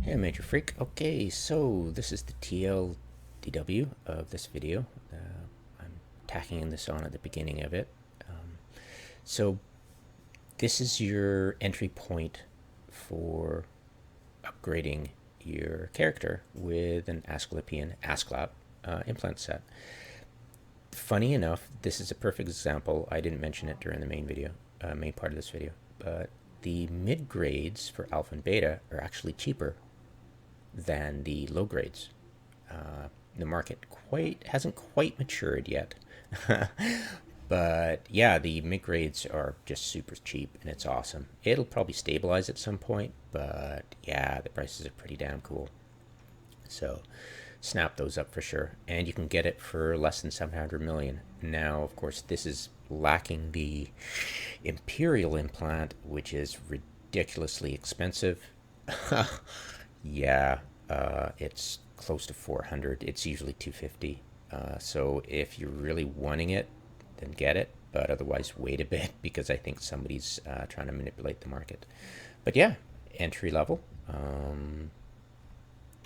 Hey Major Freak. Okay, so this is the TLDW of this video. I'm tacking this on at the beginning of it. So this is your entry point for upgrading your character with an Asklepian implant set. Funny enough, this is a perfect example. I didn't mention it during the main part of this video, but the mid grades for alpha and beta are actually cheaper than the low grades. The market hasn't quite matured yet, but yeah, the mid grades are just super cheap and it's awesome. It'll probably stabilize at some point, but yeah, the prices are pretty damn cool. So snap those up for sure, and you can get it for less than 700 million. Now, of course, this is lacking the Imperial implant, which is ridiculously expensive. Yeah, it's close to 400. It's usually 250. So if you're really wanting it, then get it. But otherwise, wait a bit because I think somebody's trying to manipulate the market. But yeah, entry level.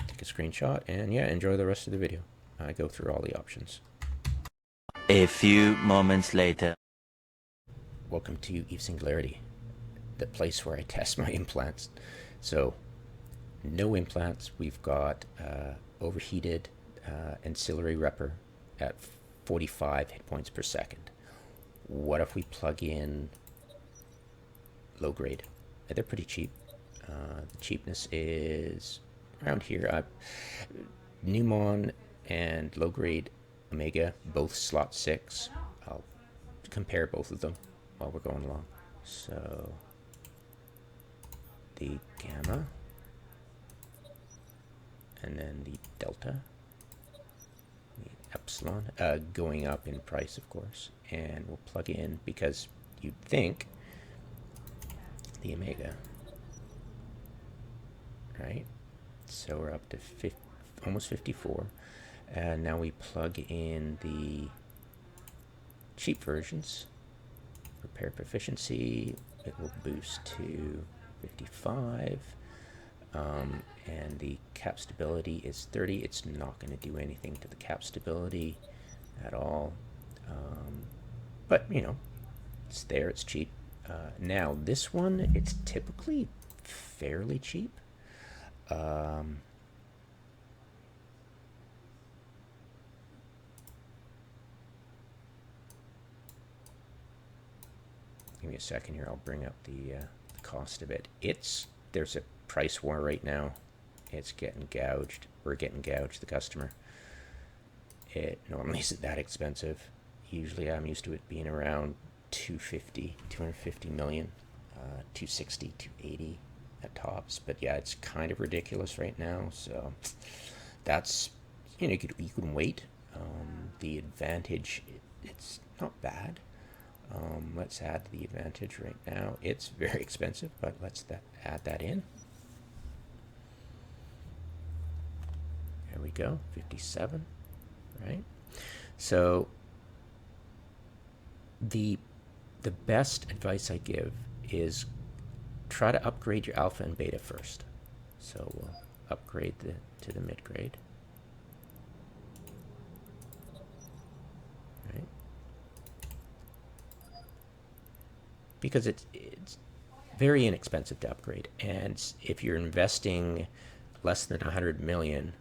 Take a screenshot and yeah, enjoy the rest of the video. I go through all the options. A few moments later. Welcome to Eve Singularity, the place where I test my implants. So no implants. We've got overheated ancillary repper at 45 hit points per second. What if we plug in low grade? They're pretty cheap. The cheapness is around here. Numon and low grade Omega, both slot 6. I'll compare both of them while we're going along. So the Gamma, and then the Delta, the Epsilon, going up in price, of course. And we'll plug in, because you'd think, the Omega, right? So we're up to almost 54. And now we plug in the cheap versions. Repair Proficiency, it will boost to 55. And the cap stability is 30. It's not going to do anything to the cap stability at all. But, you know, it's there, it's cheap. Now, this one, it's typically fairly cheap. Give me a second here. I'll bring up the cost of it. There's a price war right now. It's getting gouged. We're getting gouged, the customer. It normally isn't that expensive. Usually I'm used to it being around 250 million, 260, 280 at tops. But yeah, it's kind of ridiculous right now. So that's, you know, you can wait. The advantage, it's not bad. Let's add the advantage right now. It's very expensive, but let's add that in. There we go, 57, right? So the best advice I give is try to upgrade your alpha and beta first. So we'll upgrade to the mid grade. Right? Because it's very inexpensive to upgrade, and if you're investing less than 100 million,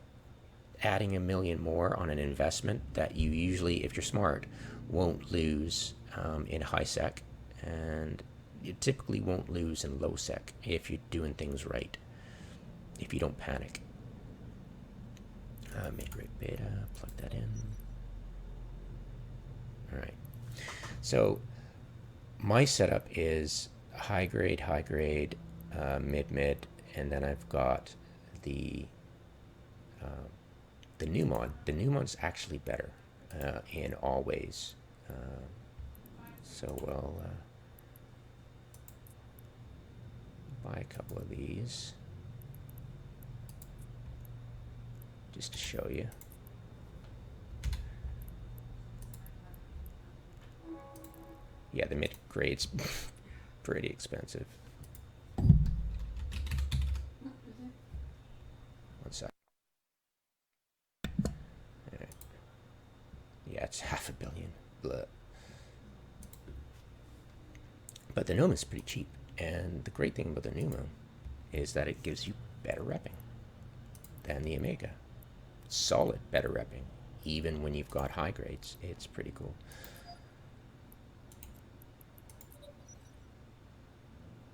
adding a million more on an investment that you usually, if you're smart, won't lose in high sec, and you typically won't lose in low sec if you're doing things right, if you don't panic. Mid-grade beta, plug that in. All right. So my setup is high grade, mid, and then I've got the Numon. The Numon's actually better in all ways. So we'll buy a couple of these just to show you. Yeah, the mid grade's pretty expensive. it's 500 million. Blah. But the Numon's pretty cheap, and the great thing about the Numon is that it gives you better repping than the Omega. Solid better repping, even when you've got high grades. It's pretty cool.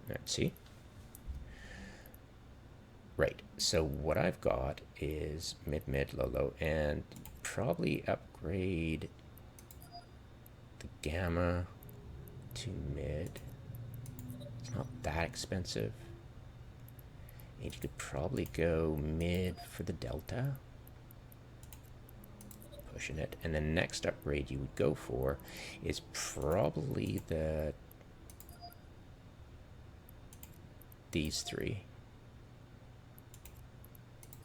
Let's see. Right, so what I've got is mid, mid, low, low, and probably upgrade the gamma to mid. It's not that expensive. And you could probably go mid for the delta. Pushing it. And the next upgrade you would go for is probably these three.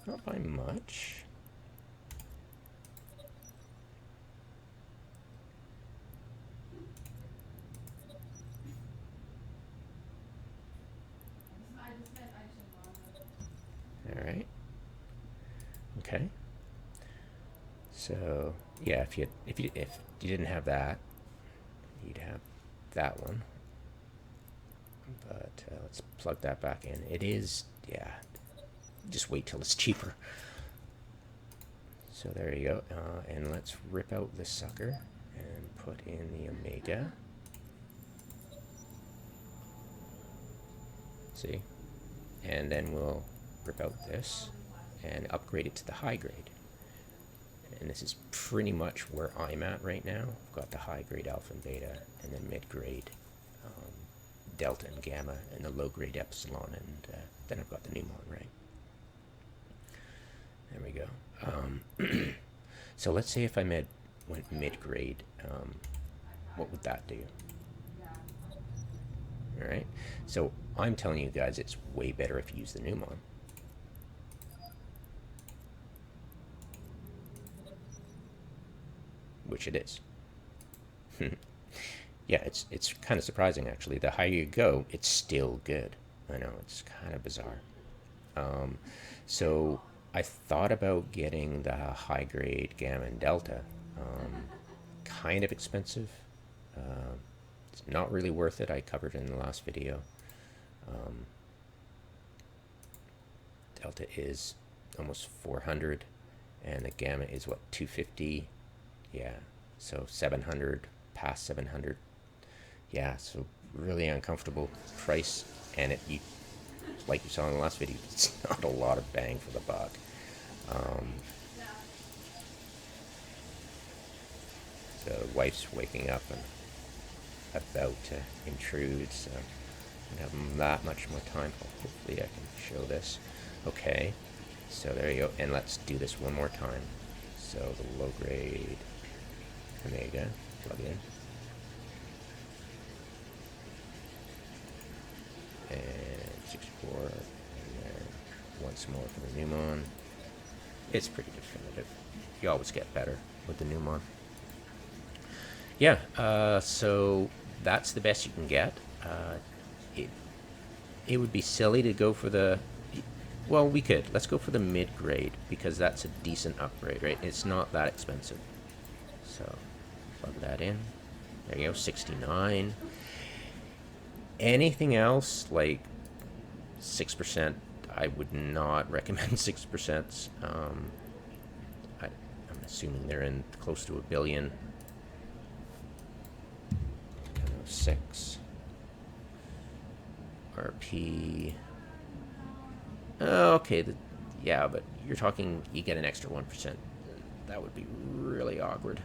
Not by much. All right. Okay. So yeah, if you didn't have that, you'd have that one. But let's plug that back in. It is, yeah. Just wait till it's cheaper. So there you go. And let's rip out this sucker and put in the Omega. See? And then we'll rip out this and upgrade it to the high grade. And this is pretty much where I'm at right now. I've got the high grade alpha and beta, and then mid grade delta and gamma, and the low grade epsilon, and then I've got the Numon, right? There we go. So let's say if I went mid grade, what would that do? All right. So I'm telling you guys, it's way better if you use the Numon. Which it is. Yeah, it's kind of surprising actually. The higher you go, it's still good. I know, it's kind of bizarre. So I thought about getting the high grade gamma and delta. Kind of expensive. It's not really worth it. I covered it in the last video. Delta is almost 400, and the gamma is what, 250. Yeah, so 700, past 700. Yeah, so really uncomfortable price, and like you saw in the last video, it's not a lot of bang for the buck. So wife's waking up and about to intrude, so I don't have that much more time. Hopefully I can show this. Okay, so there you go, and let's do this one more time. So the low grade Omega, plug in. And 64, and then once more for the Numon. It's pretty definitive. You always get better with the Numon. Yeah, so that's the best you can get. It would be silly to go for the... Well, we could. Let's go for the mid-grade, because that's a decent upgrade, right? It's not that expensive. So, plug that in. There you go, 69. Anything else, like 6%, I would not recommend 6%. I'm assuming they're in close to $1 billion. 6. RP. Okay, yeah, but you're talking, you get an extra 1%. That would be really awkward.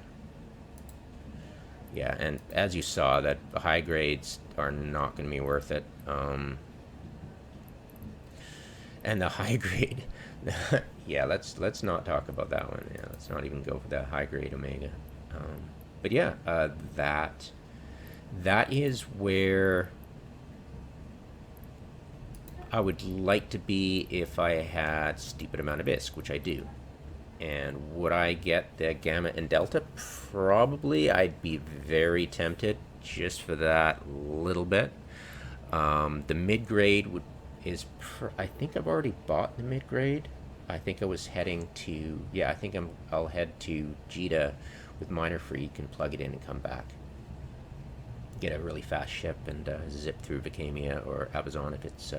Yeah, and as you saw, that the high grades are not going to be worth it. And the high grade, yeah, let's not talk about that one. Yeah, let's not even go for that high grade Omega. But yeah, that is where I would like to be if I had stupid amount of ISK, which I do. And would I get the gamma and delta? Probably. I'd be very tempted just for that little bit. The mid-grade I think I've already bought the mid-grade. I think I was heading to, yeah, I think I'll head to Jita with minor free, you can plug it in and come back. Get a really fast ship and zip through Vicamia or Abazon if it's